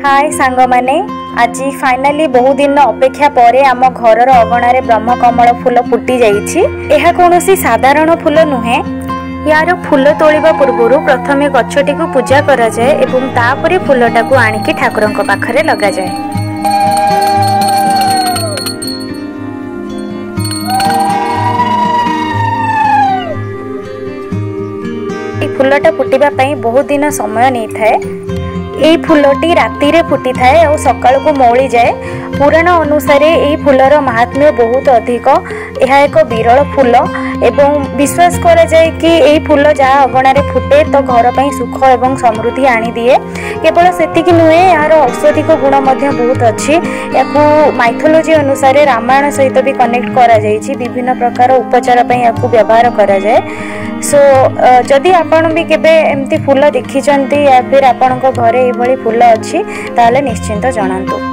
हाय सांग माने आज फाइनाली बहु दिन अपेक्षा परे आम घर अगणार ब्रह्मकमल फूल फुटी जाइछि। एहा कोनोसी साधारण फूल नुहे। यार फूल तोलिबा पूर्वरु प्रथमे गछटी को पूजा करा जाए एवं तापरे फूलटा को आनिकी ठाकुरंक पाखरे लगा जाए। फूलटा फुटिबा पई बहुत दिन समय नहीं थाए। यही फूलटी राति रे फुटी थाए और सकाळ को मौली जाए। पुराण अनुसार यही फूलर महात्म्य बहुत अधिक। यह एक विरल फूल एवं विश्वास करा जाए कि यही फूल जहाँ अगणार फुटे तो घर पर सुख एवं समृद्धि आनी दिए। केवल सेतिकी नुहे यार औषधिक गुण बहुत अच्छी। या माइथोलॉजी अनुसार रामायण सहित भी कनेक्ट करा जाइछि। विभिन्न प्रकार उपचार ପାଇଁ याकू व्यवहार करा जाए। सो जदि आपण भी केबे एमती फूल देखिचंती या फिर आपणक घरे एभली फूल अछि ताले निश्चिंत जणांतु।